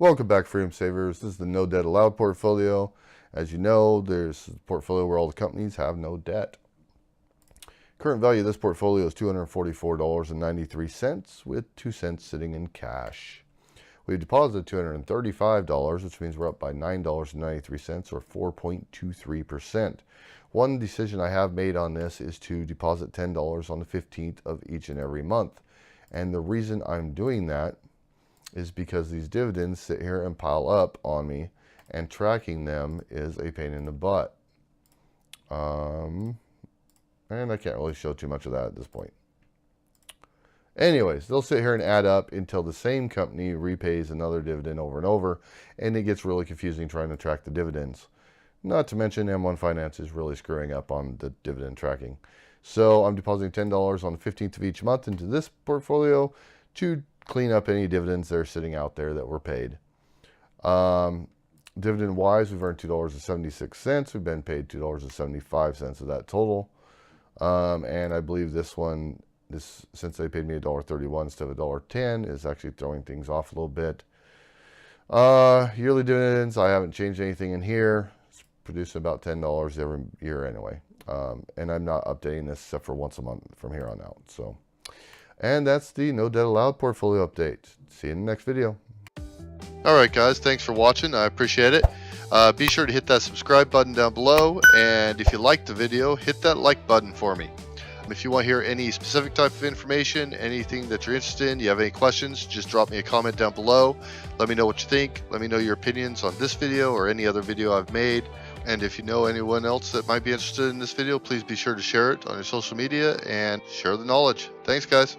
Welcome back, Freedom Savers. This is the No Debt Allowed portfolio. As you know, there's a portfolio where all the companies have no debt. Current value of this portfolio is $244.93 with 2 cents sitting in cash. We've deposited $235, which means we're up by $9.93 or 4.23%. One decision I have made on this is to deposit $10 on the 15th of each and every month. And the reason I'm doing that is because these dividends sit here and pile up on me, and tracking them is a pain in the butt. And I can't really show too much of that at this point. Anyways, they'll sit here and add up until the same company repays another dividend over and over, and it gets really confusing trying to track the dividends. Not to mention M1 Finance is really screwing up on the dividend tracking. So I'm depositing $10 on the 15th of each month into this portfolio to clean up any dividends that are sitting out there that were paid. Dividend wise, we've earned $2.76. We've been paid $2.75 of that total. And I believe this one, since they paid me $1.31 instead of $1.10, is actually throwing things off a little bit. Yearly dividends, I haven't changed anything in here. It's producing about $10 every year anyway. And I'm not updating this except for once a month from here on out. And that's the No Debt Allowed portfolio update. See you in the next video. Alright guys, thanks for watching. I appreciate it. Be sure to hit that subscribe button down below, and if you liked the video, hit that like button for me. If you want to hear any specific type of information, anything that you're interested in, you have any questions, just drop me a comment down below. Let me know what you think. Let me know your opinions on this video or any other video I've made. And if you know anyone else that might be interested in this video, please be sure to share it on your social media and share the knowledge. Thanks guys.